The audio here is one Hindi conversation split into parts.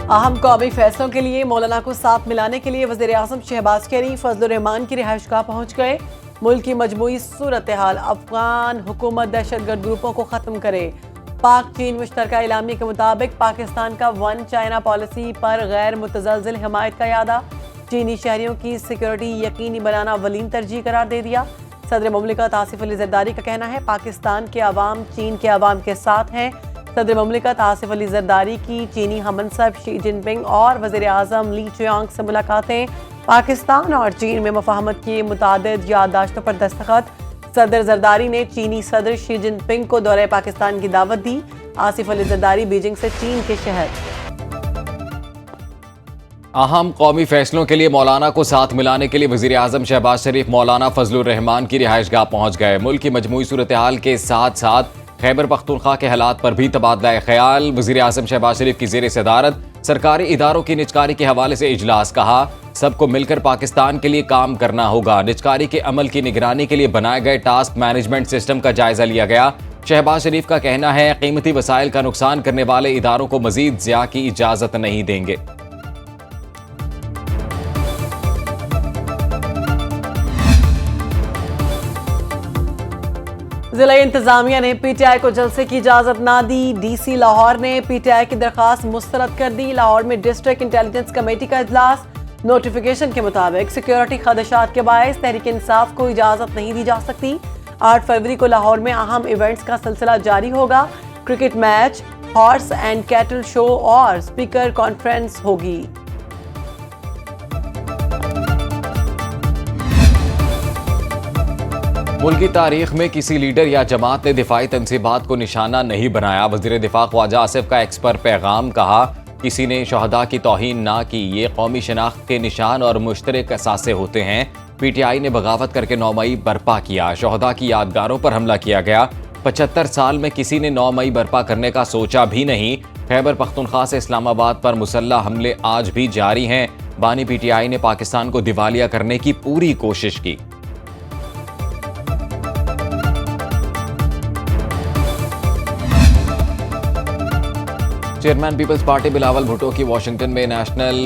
अहम कौमी फैसलों के लिए मौलाना को साथ मिलाने के लिए वज़ीर आज़म शहबाज शरीफ फजलुर रहमान की रिहाइशगाह पहुंच गए। मुल्क की मजमूई सूरत हाल, अफगान हुकूमत दहशतगर्द ग्रुपों को ख़त्म करे। पाक चीन मुश्तरका इलामी के मुताबिक पाकिस्तान का वन चाइना पॉलिसी पर गैर मुतज़लज़िल हिमायत का यादा। चीनी शहरियों की सिक्योरिटी यकीनी बनाना अव्वलीन तरजीह करार दे दिया। सदर मुमलिकत आसिफ अली जरदारी का कहना है पाकिस्तान के अवाम चीन के अवाम के साथ हैं। सदर मुमलिकत आसिफ अली जरदारी की चीनी हमनसब शी जिनपिंग और वज़ीर आज़म ली चियांग से मुलाकातें। पाकिस्तान और चीन में मुफाहमत की मुतादिद याददाश्तों पर दस्तखत। सदर जरदारी ने चीनी सदर शी जिनपिंग को दौरे पाकिस्तान की दावत दी। आसिफ अली जरदारी बीजिंग से चीन के शहर। अहम कौमी फैसलों के लिए मौलाना को साथ मिलाने के लिए वज़ीर आज़म शहबाज शरीफ मौलाना फजलुर रहमान की रिहाइशगाह पहुंच गए। मुल्क की मजमूई सूरत हाल के साथ साथ खैबर पख्तूनख्वा के हालात पर भी तबादला ख्याल। वज़ीर आज़म शहबाज शरीफ की ज़ेर सदारत सरकारी इदारों की निजकारी के हवाले से इजलास। कहा सबको मिलकर पाकिस्तान के लिए काम करना होगा। निजकारी के अमल की निगरानी के लिए बनाए गए टास्क मैनेजमेंट सिस्टम का जायजा लिया गया। शहबाज शरीफ का कहना है कीमती वसाइल का नुकसान करने वाले इदारों को मजीद ज़िया की इजाज़त नहीं देंगे। जिला इंतजामिया ने पीटीआई को जलसे की इजाजत ना दी। डीसी लाहौर ने पीटीआई की दरखास्त मुस्तरद कर दी। लाहौर में डिस्ट्रिक्ट इंटेलिजेंस कमेटी का इजलास। नोटिफिकेशन के मुताबिक सिक्योरिटी खदशात के बायस तहरीक इंसाफ को इजाजत नहीं दी जा सकती। 8 फरवरी को लाहौर में अहम इवेंट्स का सिलसिला जारी होगा। Cricket match, horse and cattle show और स्पीकर कॉन्फ्रेंस होगी। मुल्क की तारीख में किसी लीडर या जमात ने दिफाई तनसीबात को निशाना नहीं बनाया। वज़ीर दिफा ख्वाजा आसिफ का एक्स पर पैगाम। कहा किसी ने शहदा की तौहीन ना की। ये कौमी शनाख्त के निशान और मुश्तरक असासे होते हैं। पीटीआई ने बगावत करके 9 मई बर्पा किया। शहदा की यादगारों पर हमला किया गया। 75 साल में किसी ने 9 मई बर्पा करने का सोचा भी नहीं। खैबर पख्तूनख्वा से इस्लामाबाद पर मुसल्लह हमले आज भी जारी हैं। बानी पीटीआई ने पाकिस्तान को दिवालिया करने की पूरी कोशिश की। चेयरमैन पीपल्स पार्टी बिलावल भुट्टो की वाशिंगटन में नेशनल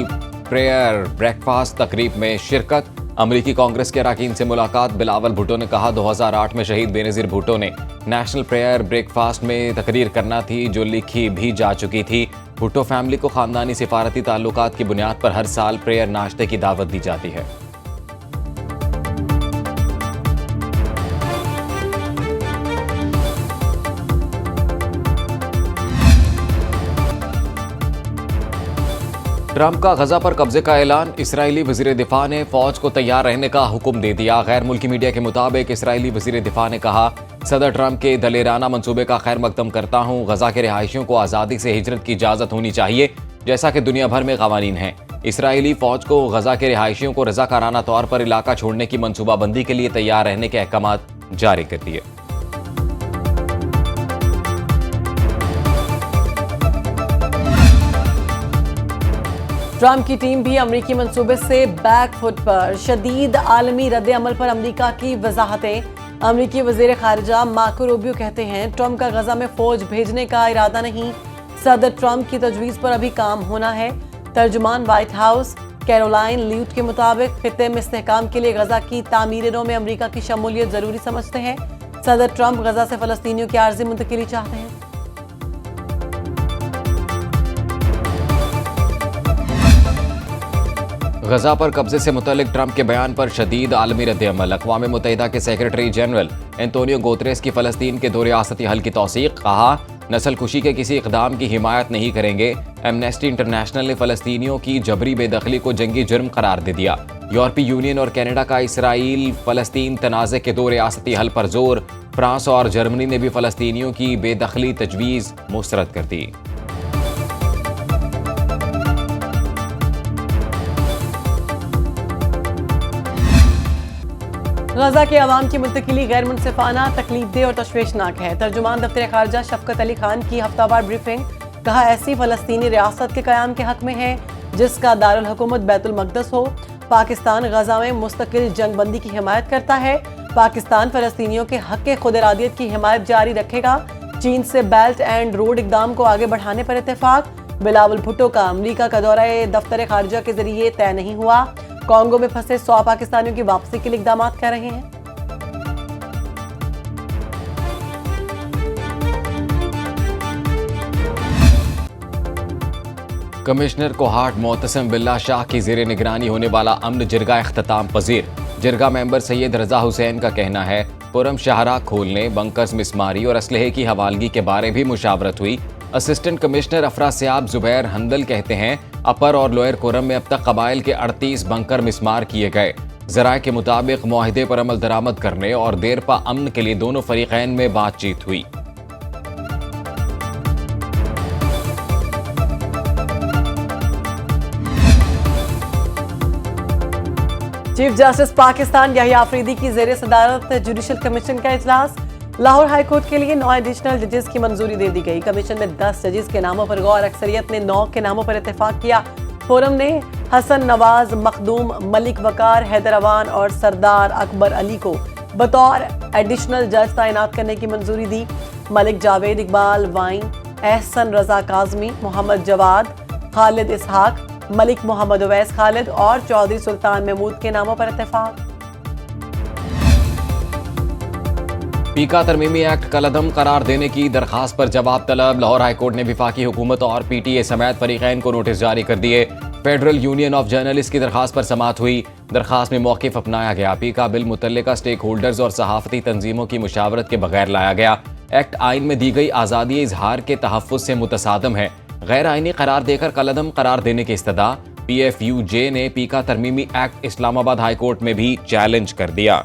प्रेयर ब्रेकफास्ट तकरीब में शिरकत। अमरीकी कांग्रेस के अरकान से मुलाकात। बिलावल भुट्टो ने कहा 2008 में शहीद बेनज़ीर भुट्टो ने नेशनल प्रेयर ब्रेकफास्ट में तकरीर करना थी जो लिखी भी जा चुकी थी। भुट्टो फैमिली को खानदानी सिफारती ताल्लुकात की बुनियाद पर हर साल प्रेयर नाश्ते की दावत दी जाती है। ट्रंप का गजा पर कब्जे का ऐलान। इसराइली वज़ीर दिफा ने फौज को तैयार रहने का हुक्म दे दिया। गैर मुल्की मीडिया के मुताबिक इसराइली वज़ीर दिफा ने कहा सदर ट्रंप के दलेराना मंसूबे का खैर मकदम करता हूँ। गजा के रिहायशियों को आज़ादी से हिजरत की इजाज़त होनी चाहिए जैसा कि दुनिया भर में कवानीन हैं। इसराइली फौज को गजा के रिहायशियों को रज़ाकाराना तौर पर इलाका छोड़ने की मनसूबाबंदी के लिए तैयार रहने के अहकाम जारी कर दिए। ट्रंप की टीम भी अमरीकी मंसूबे से बैकफुट पर। शदीद आलमी रद्द अमल पर अमरीका की वजाहतें। अमरीकी वज़ीर ख़ारिजा मार्को रूबियो कहते हैं ट्रंप का गजा में फौज भेजने का इरादा नहीं। सदर ट्रंप की तजवीज़ पर अभी काम होना है। तर्जुमान वाइट हाउस कैरोलाइन ल्यूट के मुताबिक खित्ते में इस्तेहकाम के लिए गजा की तामीरों में अमरीका की शमूलियत ज़रूरी समझते हैं। सदर ट्रंप गजा से फ़लस्तीनियों की आर्ज़ी मुंतकिली चाहते हैं। गजा पर कब्जे से मुतल्लिक ट्रंप के बयान पर शदीद आलमी रद्द-ए-अमल। अक़वाम मुत्तहिदा के सेक्रेटरी जनरल एंटोनियो गुतेरेस की फ़लस्तीन के 2 रियासती हल की तौसीक़। कहा नस्ल कुशी के किसी इक़दाम की हिमायत नहीं करेंगे। एमनेस्टी इंटरनेशनल ने फ़लस्तीनियों की जबरी बेदखली को जंगी जुर्म करार दे दिया। यूरोपीय यूनियन और कनाडा का इसराइल फ़लस्तीन तनाज़े के 2 रियासती हल पर जोर। फ्रांस और जर्मनी ने भी फ़लस्तीनियों की बेदखली तजवीज़ मुस्तरद कर दी। गजा के अवाम की मुंतकिली गैर मुनसिफाना, तकलीफदेह और तशवीशनाक है। तर्जुमान दफ्तर खारजा शफकत अली खान की हफ्तावार ब्रीफिंग। कहा ऐसी फ़लस्तीनी रियासत के क़याम के हक में है जिसका दारुल हुकूमत बैतुल मक़दस हो। पाकिस्तान गजा में मुस्तकिल जंगबंदी की हिमायत करता है। पाकिस्तान फ़लस्तीनियों के हक़ खुद इरादियत की हिमायत जारी रखेगा। चीन से बेल्ट एंड रोड इक़दाम को आगे बढ़ाने पर इत्तेफाक। बिलावल भुट्टो का अमरीका का दौरा दफ्तर खारजा के जरिए तय नहीं हुआ। कांगो में फंसे 100 पाकिस्तानियों की वापसी के लिए इकदाम कर रहे हैं। कमिश्नर कोहाट मोतसम बिल्ला शाह की जेर निगरानी होने वाला अमन जिरगा अख्ताम पजीर। जिरगा मेंबर सैयद रजा हुसैन का कहना है पुरम शाहरा खोलने, बंकर्स मिसमारी और असलहे की हवालगी के बारे भी मुशावरत हुई। असिस्टेंट कमिश्नर अफरासियाब जुबैर हंदल कहते हैं अपर और लोअर कोरम में अब तक कबाइल के 38 बंकर मिसमार किए गए। जराए के मुताबिक मुआहिदे पर अमल दरामद करने और देरपा अमन के लिए दोनों फरीकैन में बातचीत हुई। चीफ जस्टिस पाकिस्तान याहिया अफरीदी की जेर सदारत जुडिशल कमीशन का इजलास। लाहौर हाई कोर्ट के लिए 9 एडिशनल जजेस की मंजूरी दे दी गई। कमीशन में 10 जजेस के नामों पर गौर, अक्सरियत ने 9 के नामों पर इत्तेफाक किया। फोरम ने हसन नवाज, मखदूम, मलिक वकार, हैदर अवान और सरदार अकबर अली को बतौर एडिशनल जज तैनात करने की मंजूरी दी। मलिक जावेद इकबाल वाइन, एहसन रजा काजमी, मोहम्मद जवाद, खालिद इसहाक, मलिक मोहम्मद उवैस खालिद और चौधरी सुल्तान महमूद के नामों पर इत्तेफाक। पीका तरमीमी एक्ट कलअदम करार देने की दरखास्त पर जवाब तलब। लाहौर हाईकोर्ट ने विफाकी हुकूमत और PTA समेत फरीकैन को नोटिस जारी कर दिए। फेडरल यूनियन ऑफ जर्नलिस्ट की दरखास्त पर समाअत हुई। दरखास्त में मौक़िफ़ अपनाया गया। पीका बिल मुतल्लिका स्टेक होल्डर्स और सहाफ़ती तंजीमों की मुशावरत के बगैर लाया गया। एक्ट आइन में दी गई आज़ादी इजहार के तहफ़्फ़ुज़ से मुतसादम है। गैर आइनी करार देकर कलअदम करार देने की इस्तदा। PFUJ ने पीका तरमीमी एक्ट इस्लामाबाद हाई कोर्ट में भी चैलेंज कर दिया।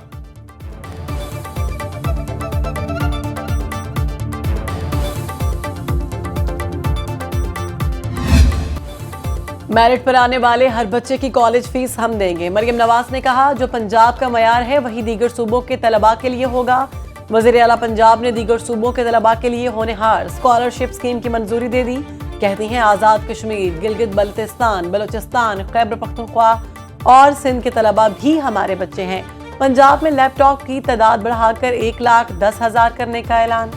मेरिट पर आने वाले हर बच्चे की कॉलेज फीस हम देंगे। मरियम नवाज ने कहा जो पंजाब का मयार है वही दीगर सूबों के तलबा के लिए होगा। वज़ीर आला पंजाब ने दीगर सूबों के तलबा के लिए होनहार स्कॉलरशिप स्कीम की मंजूरी दे दी। कहती हैं आज़ाद कश्मीर, गिलगित बल्तिस्तान, बलोचिस्तान, खैबर पख्तूनख्वा और सिंध के तलबा भी हमारे बच्चे हैं। पंजाब में लैपटॉप की तादाद बढ़ाकर 1,10,000 करने का ऐलान।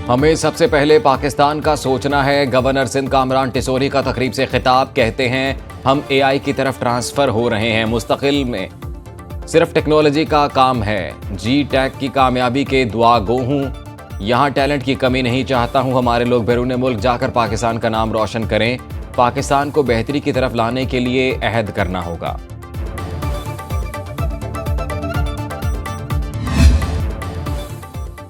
हमें सबसे पहले पाकिस्तान का सोचना है। गवर्नर सिंध कामरान टिसोरी का तकरीब से खिताब। कहते हैं हम AI की तरफ ट्रांसफ़र हो रहे हैं। मुस्तकिल में सिर्फ टेक्नोलॉजी का काम है। G-Tech की कामयाबी के दुआ गो हूँ। यहाँ टैलेंट की कमी नहीं चाहता हूँ। हमारे लोग बैरून मुल्क जाकर पाकिस्तान का नाम रोशन करें। पाकिस्तान को बेहतरी की तरफ लाने के लिए अहद करना होगा।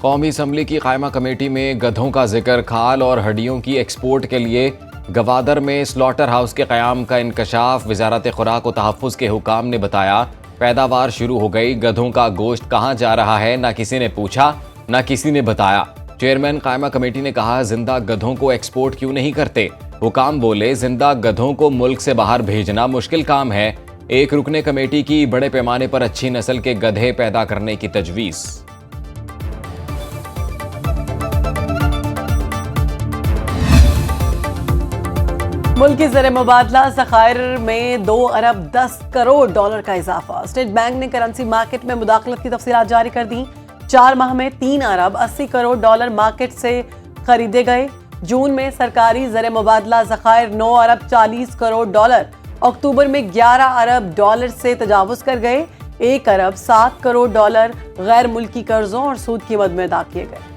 कौमी असम्बली की कायमा कमेटी में गधों का जिक्र। खाल और हड्डियों की एक्सपोर्ट के लिए गवादर में स्लॉटर हाउस के क़याम का इंकशाफ। वजारत खुराक और तहफ़्फ़ुज़ के हुकाम ने बताया पैदावार शुरू हो गई। गधों का गोश्त कहाँ जा रहा है ना किसी ने पूछा ना किसी ने बताया। चेयरमैन कायमा कमेटी ने कहा जिंदा गधों को एक्सपोर्ट क्यों नहीं करते। हुकाम बोले जिंदा गधों को मुल्क से बाहर भेजना मुश्किल काम है। एक रुकने कमेटी की बड़े पैमाने पर अच्छी नस्ल के गधे पैदा करने की तजवीज़। मुल्की ज़र मुबादला ज़खायर में 2 अरब 10 करोड़ डॉलर का इजाफा। स्टेट बैंक ने करेंसी मार्केट में मुदाखलत की तफसीलात जारी कर दी। 4 माह में 3 अरब 80 करोड़ डॉलर मार्केट से खरीदे गए। जून में सरकारी ज़र मुबादला ज़खायर 9 अरब 40 करोड़ डॉलर, अक्टूबर में 11 अरब डॉलर से तजावुज़ कर गए। 1 अरब 7 करोड़ डॉलर गैर मुल्की कर्जों और सूद की मद में अदा किए गए।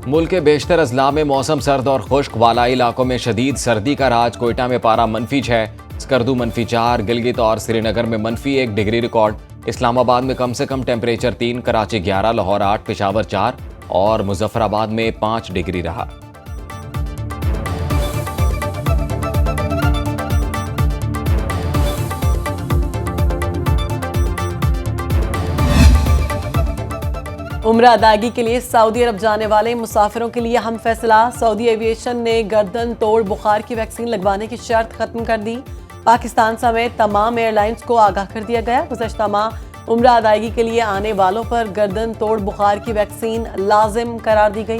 मुल्क के बेशतर अजला में मौसम सर्द और खुश्क। वालाई इलाकों में शदीद सर्दी का राज। कोयटा में पारा -6, स्कर्दू -4, गिलगित और श्रीनगर में -1 डिग्री रिकॉर्ड। इस्लामाबाद में कम से कम टेम्परेचर 3, कराची 11, लाहौर 8, पेशावर 4 और मुजफ्फराबाद में 5 डिग्री रहा। उम्रा अदायगी के लिए सऊदी अरब जाने वाले मुसाफिरों के लिए अहम फैसला। सऊदी एविएशन ने गर्दन तोड़ बुखार की वैक्सीन लगवाने की शर्त खत्म कर दी। पाकिस्तान समेत तमाम एयरलाइंस को आगाह कर दिया गया। गुज़श्ता माह उम्रा अदायगी के लिए आने वालों पर गर्दन तोड़ बुखार की वैक्सीन लाजिम करार दी गई।